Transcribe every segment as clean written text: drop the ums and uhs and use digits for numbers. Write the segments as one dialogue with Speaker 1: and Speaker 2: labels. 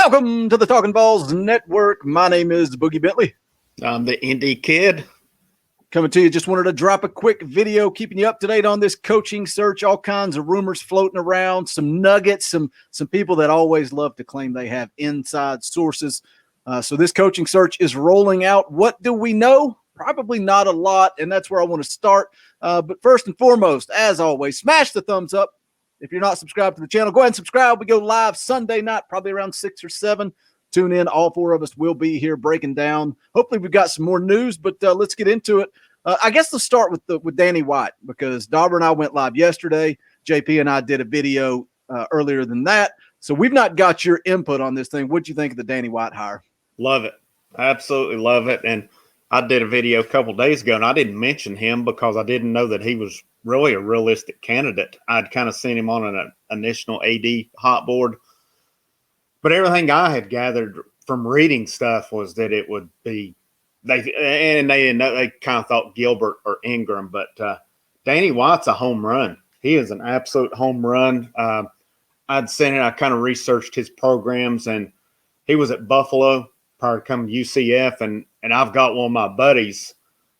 Speaker 1: Welcome to the Talkin VAWLS Network. My name is Boogie Bentley.
Speaker 2: I'm the Indie Kid.
Speaker 1: Coming to you, just wanted to drop a quick video, keeping you up to date on this coaching search, all kinds of rumors floating around, some nuggets, some people that always love to claim they have inside sources. So this coaching search is rolling out. What do we know? Probably not a lot, and that's where I want to start. But first and foremost, as always, smash the thumbs up. If you're not subscribed to the channel, go ahead and subscribe. We go live Sunday night, probably around 6 or 7. Tune in. All four of us will be here breaking down. Hopefully we've got some more news, but let's get into it. I guess let's start with Danny White, because Dauber and I went live yesterday. JP and I did a video earlier than that. So we've not got your input on this thing. What'd you think of the Danny White hire?
Speaker 2: Love it. Absolutely love it. And I did a video a couple days ago, and I didn't mention him because I didn't know that he was really a realistic candidate. I'd kind of seen him on an initial AD hot board. But everything I had gathered from reading stuff was that it would be they didn't know, they kind of thought Gilbert or Ingram, but Danny White's a home run. He is an absolute home run. I'd seen it. I kind of researched his programs, and he was at Buffalo prior to coming to UCF, and I've got one of my buddies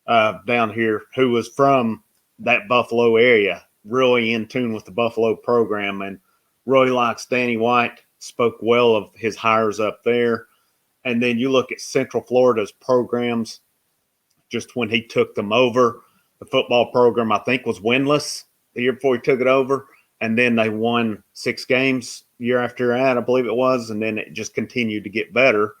Speaker 2: down here who was from that Buffalo area, really in tune with the Buffalo program, and really likes Danny White. Spoke well of his hires up there. And then you look at Central Florida's programs, just when he took them over, the football program, I think, was winless the year before he took it over. And then they won 6 games year after that, I believe it was. And then it just continued to get better.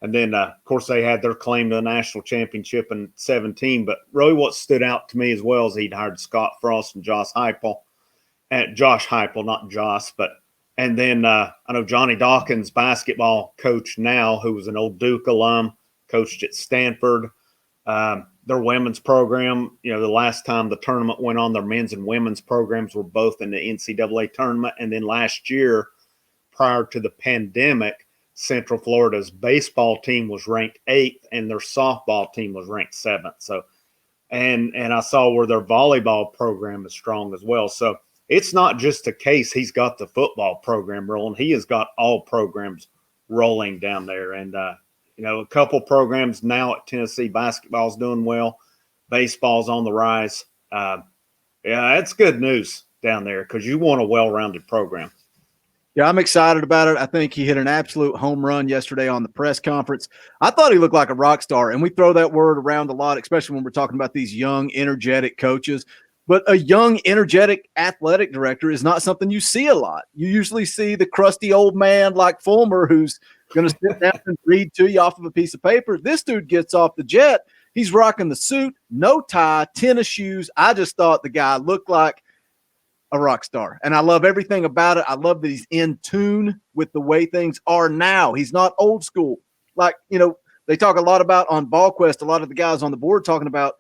Speaker 2: And then, of course, they had their claim to the national championship in 2017. But really what stood out to me as well is he'd hired Scott Frost and Josh Heupel. Josh Heupel, not Josh, but – and then I know Johnny Dawkins, basketball coach now, who was an old Duke alum, coached at Stanford. Their women's program, the last time the tournament went on, their men's and women's programs were both in the NCAA tournament. And then last year, prior to the pandemic, Central Florida's baseball team was ranked 8th and their softball team was ranked 7th. So, and I saw where their volleyball program is strong as well. So, it's not just a case he's got the football program rolling. He has got all programs rolling down there. And, a couple programs now at Tennessee, basketball's doing well. Baseball's on the rise. It's good news down there because you want a well-rounded program.
Speaker 1: Yeah, I'm excited about it. I think he hit an absolute home run yesterday on the press conference. I thought he looked like a rock star, and we throw that word around a lot, especially when we're talking about these young, energetic coaches. But a young, energetic athletic director is not something you see a lot. You usually see the crusty old man like Fulmer who's going to sit down and read to you off of a piece of paper. This dude gets off the jet. He's rocking the suit, no tie, tennis shoes. I just thought the guy looked like a rock star. And I love everything about it. I love that he's in tune with the way things are now. He's not old school. Like, they talk a lot about on BallQuest, a lot of the guys on the board talking about,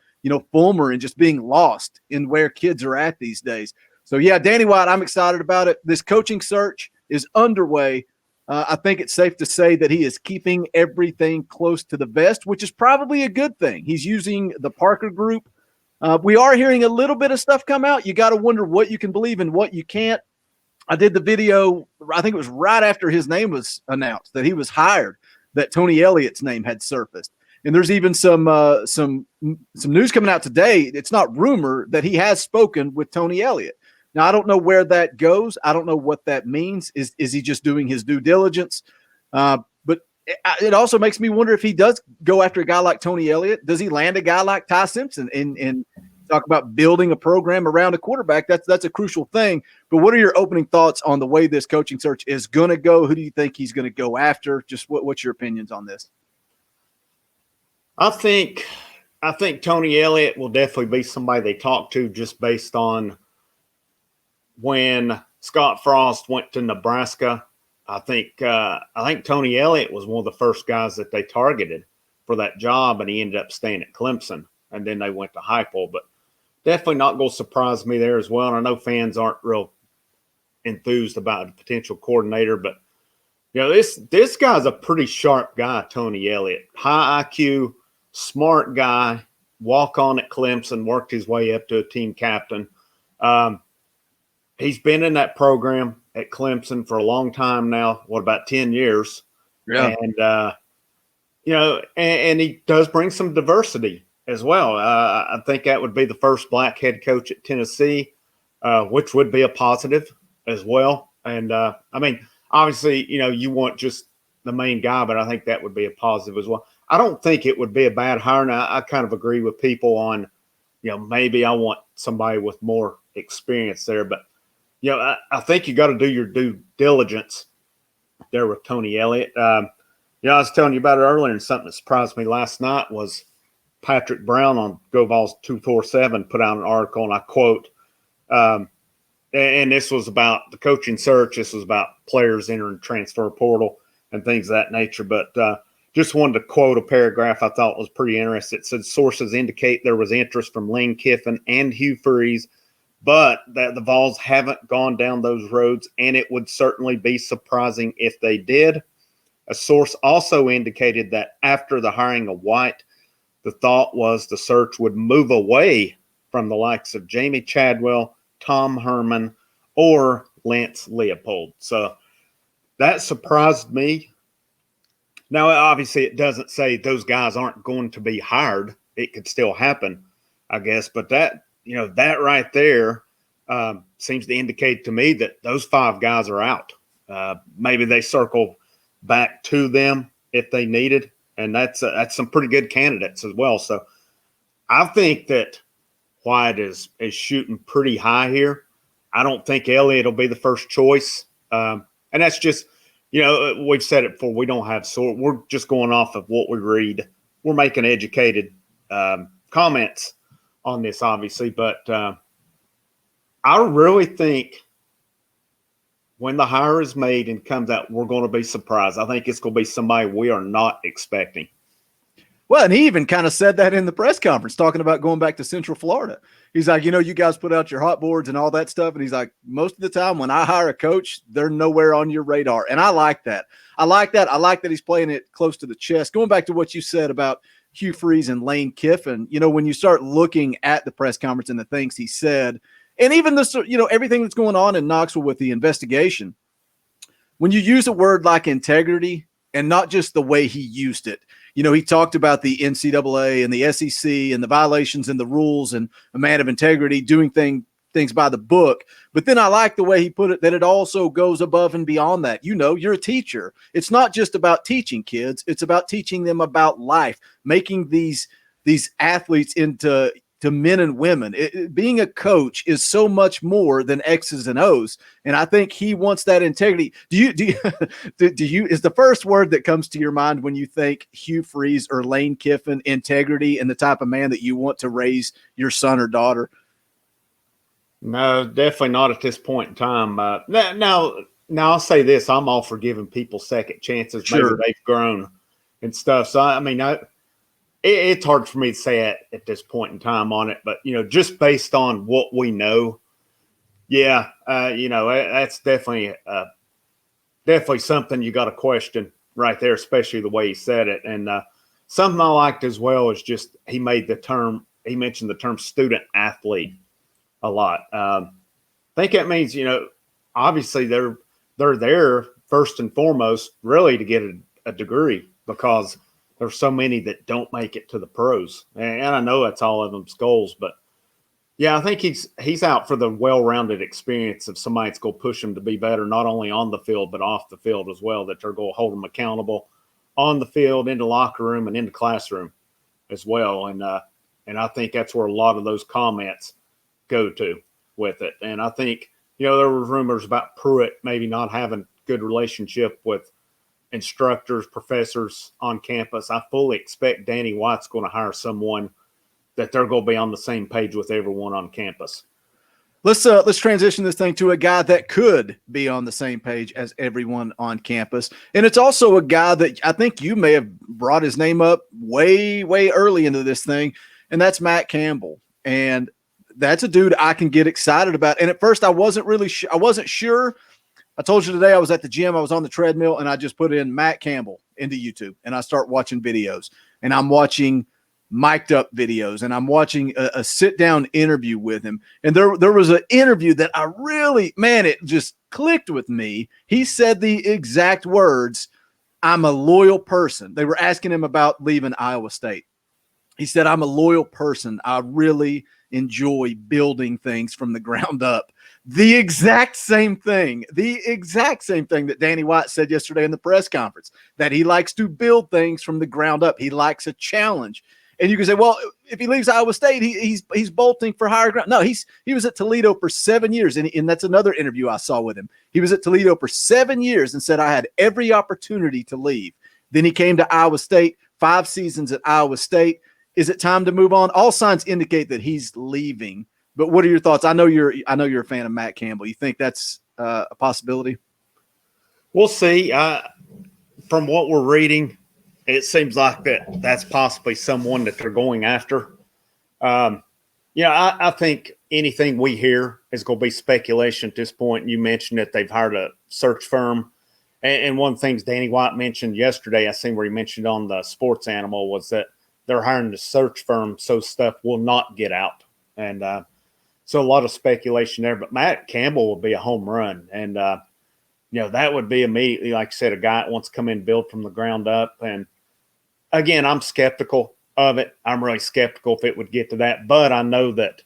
Speaker 1: Fulmer and just being lost in where kids are at these days. So, yeah, Danny White, I'm excited about it. This coaching search is underway. I think it's safe to say that he is keeping everything close to the vest, which is probably a good thing. He's using the Parker Group. We are hearing a little bit of stuff come out. You got to wonder what you can believe and what you can't. I did the video, I think it was right after his name was announced that he was hired, that Tony Elliott's name had surfaced. And there's even some news coming out today. It's not rumor that he has spoken with Tony Elliott. Now, I don't know where that goes. I don't know what that means. Is he just doing his due diligence? But it also makes me wonder if he does go after a guy like Tony Elliott. Does he land a guy like Ty Simpson and talk about building a program around a quarterback? That's a crucial thing. But what are your opening thoughts on the way this coaching search is going to go? Who do you think he's going to go after? Just what's your opinions on this?
Speaker 2: I think Tony Elliott will definitely be somebody they talk to just based on when Scott Frost went to Nebraska. I think Tony Elliott was one of the first guys that they targeted for that job, and he ended up staying at Clemson, and then they went to Heupel. But definitely not going to surprise me there as well. And I know fans aren't real enthused about a potential coordinator, but this guy's a pretty sharp guy, Tony Elliott. High IQ, smart guy, walk on at Clemson, worked his way up to a team captain. He's been in that program at Clemson for a long time now, about 10 years.
Speaker 1: Yeah.
Speaker 2: And, and he does bring some diversity as well. I think that would be the first black head coach at Tennessee, which would be a positive as well. And, obviously, you want just the main guy, but I think that would be a positive as well. I don't think it would be a bad hire. And I kind of agree with people on, maybe I want somebody with more experience there. But, I think you got to do your due diligence there with Tony Elliott. I was telling you about it earlier, and something that surprised me last night was Patrick Brown on Go Vols 247 put out an article, and I quote, and this was about the coaching search. This was about players entering transfer portal and things of that nature. But just wanted to quote a paragraph I thought was pretty interesting. It said, sources indicate there was interest from Lane Kiffin and Hugh Freeze, but that the Vols haven't gone down those roads, and it would certainly be surprising if they did. A source also indicated that after the hiring of White, the thought was the search would move away from the likes of Jamie Chadwell, Tom Herman, or Lance Leopold. So that surprised me. Now, obviously, it doesn't say those guys aren't going to be hired. It could still happen, I guess. But that right there seems to indicate to me that those 5 guys are out. Maybe they circle back to them if they needed, and that's some pretty good candidates as well. So I think that White is shooting pretty high here. I don't think Elliott will be the first choice, and that's just we've said it before. We don't have sort. We're just going off of what we read. We're making educated comments on this, obviously, but I really think when the hire is made and comes out, we're going to be surprised. I think it's going to be somebody we are not expecting.
Speaker 1: Well, and he even kind of said that in the press conference, talking about going back to Central Florida. He's like, you guys put out your hot boards and all that stuff. And he's like, most of the time when I hire a coach, they're nowhere on your radar. And I like that. I like that he's playing it close to the chest. Going back to what you said about Hugh Freeze and Lane Kiffin, when you start looking at the press conference and the things he said, and even this, everything that's going on in Knoxville with the investigation, when you use a word like integrity and not just the way he used it, he talked about the NCAA and the SEC and the violations and the rules and a man of integrity doing things by the book. But then I like the way he put it, that it also goes above and beyond that. You're a teacher. It's not just about teaching kids. It's about teaching them about life, making these athletes into men and women. Being a coach is so much more than X's and O's. And I think he wants that integrity. Do you is the first word that comes to your mind when you think Hugh Freeze or Lane Kiffin, integrity, and the type of man that you want to raise your son or daughter?
Speaker 2: No, definitely not at this point in time. Now I'll say this: I'm all for giving people second chances.
Speaker 1: Sure.
Speaker 2: Maybe they've grown and stuff. So it's hard for me to say at this point in time on it, but just based on what we know, that's definitely something you got to question right there, especially the way he said it. And something I liked as well is just he mentioned the term student athlete a lot. I think that means obviously they're there first and foremost really to get a degree, because there's so many that don't make it to the pros. And I know that's all of them's goals, but I think he's out for the well-rounded experience of somebody that's going to push him to be better, not only on the field, but off the field as well, that they're going to hold them accountable on the field, in the locker room, and in the classroom as well. And I think that's where a lot of those comments go to with it. And I think, there were rumors about Pruitt maybe not having good relationship with instructors, professors on campus. I fully expect Danny White's going to hire someone that they're going to be on the same page with everyone on campus.
Speaker 1: Let's transition this thing to a guy that could be on the same page as everyone on campus. And it's also a guy that I think you may have brought his name up way, way early into this thing, and that's Matt Campbell. And that's a dude I can get excited about. And at first I wasn't sure. I told you today I was at the gym, I was on the treadmill, and I just put in Matt Campbell into YouTube, and I start watching videos. And I'm watching mic'd up videos, and I'm watching a sit-down interview with him. And there was an interview that I really, it just clicked with me. He said the exact words, I'm a loyal person. They were asking him about leaving Iowa State. He said, I'm a loyal person. I really enjoy building things from the ground up. The exact same thing that Danny White said yesterday in the press conference, that he likes to build things from the ground up. He likes a challenge. And you can say, well, if he leaves Iowa State, he's bolting for higher ground. No, he was at Toledo for 7 years, and that's another interview I saw with him. He was at Toledo for 7 years and said, I had every opportunity to leave. Then he came to Iowa State, 5 seasons at Iowa State. Is it time to move on? All signs indicate that he's leaving. But what are your thoughts? I know you're a fan of Matt Campbell. You think that's a possibility?
Speaker 2: We'll see. From what we're reading, it seems like that's possibly someone that they're going after. I think anything we hear is going to be speculation at this point. You mentioned that they've hired a search firm. And one of the things Danny White mentioned yesterday, I seen where he mentioned on the Sports Animal, was that they're hiring the search firm so stuff will not get out. And so a lot of speculation there. But Matt Campbell will be a home run. And, that would be immediately, like I said, a guy that wants to come in and build from the ground up. And, again, I'm skeptical of it. I'm really skeptical if it would get to that. But I know that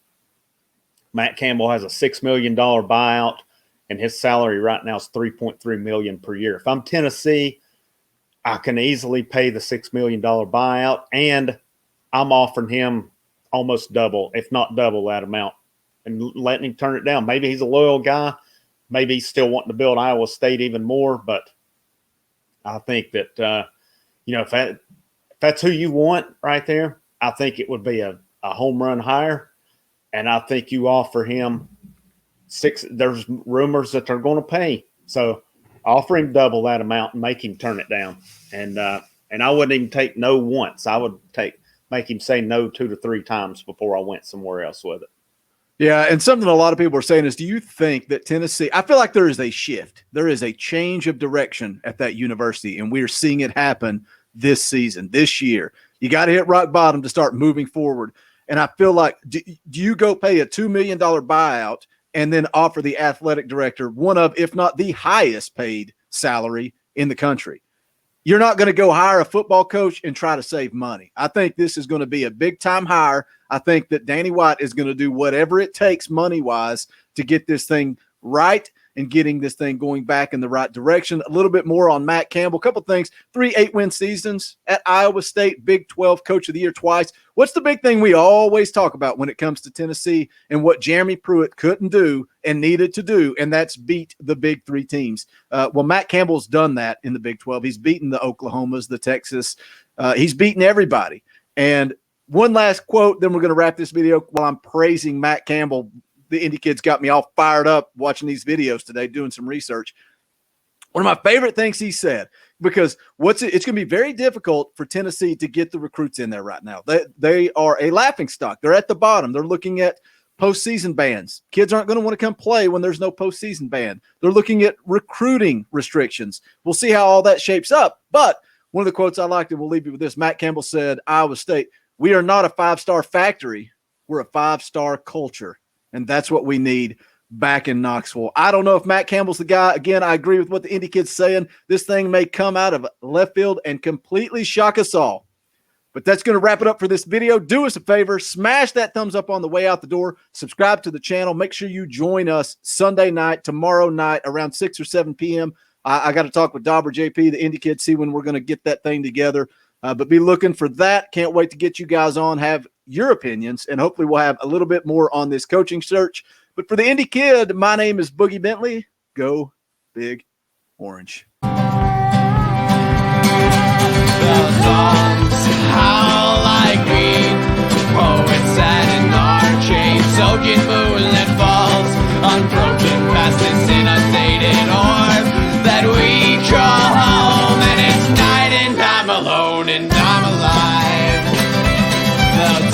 Speaker 2: Matt Campbell has a $6 million buyout, and his salary right now is $3.3 million per year. If I'm Tennessee, I can easily pay the $6 million buyout, and I'm offering him almost double, if not double that amount, and letting him turn it down. Maybe he's a loyal guy. Maybe he's still wanting to build Iowa State even more, but I think that, if that's who you want right there, I think it would be a home run hire, and I think you offer him $6. There's rumors that they're going to pay, so offer him double that amount and make him turn it down. And I wouldn't even take no once. I would make him say no 2 to 3 times before I went somewhere else with it.
Speaker 1: Yeah, and something a lot of people are saying is, do you think that Tennessee – I feel like there is a shift. There is a change of direction at that university, and we are seeing it happen this season, this year. You got to hit rock bottom to start moving forward. And I feel like, do you go pay a $2 million buyout and then offer the athletic director one of, if not the highest paid salary in the country? You're not going to go hire a football coach and try to save money. I think this is going to be a big-time hire. I think that Danny White is going to do whatever it takes money-wise to get this thing right and getting this thing going back in the right direction. A little bit more on Matt Campbell. A couple things. 3 8-win seasons at Iowa State, Big 12 Coach of the Year twice. What's the big thing we always talk about when it comes to Tennessee and what Jeremy Pruitt couldn't do and needed to do, and that's beat the Big 3 teams? Well, Matt Campbell's done that in the Big 12. He's beaten the Oklahomas, the Texas. He's beaten everybody. And one last quote, then we're going to wrap this video while I'm praising Matt Campbell. The Indy kids got me all fired up watching these videos today, doing some research. One of my favorite things he said, because it's going to be very difficult for Tennessee to get the recruits in there right now. They are a laughingstock. They're at the bottom. They're looking at postseason bans. Kids aren't going to want to come play when there's no postseason ban. They're looking at recruiting restrictions. We'll see how all that shapes up. But one of the quotes I liked, and we'll leave you with this, Matt Campbell said, Iowa State, we are not a 5-star factory. We're a 5-star culture. And that's what we need back in Knoxville. I don't know if Matt Campbell's the guy. Again, I agree with what the Indy kid's saying. This thing may come out of left field and completely shock us all. But that's going to wrap it up for this video. Do us a favor. Smash that thumbs up on the way out the door. Subscribe to the channel. Make sure you join us Sunday night, tomorrow night, around 6 or 7 p.m. I got to talk with Dauber JP, the Indy kid, see when we're going to get that thing together. But be looking for that. Can't wait to get you guys on, have your opinions, and hopefully we'll have a little bit more on this coaching search. But for the Indy kid, my name is Boogie Bentley. Go Big Orange.
Speaker 3: The songs howl like me, poets sat in our chains, soaking moonlit falls, unbroken past this inundated orb that we draw home, and it's night and I'm alone and I'm alive. The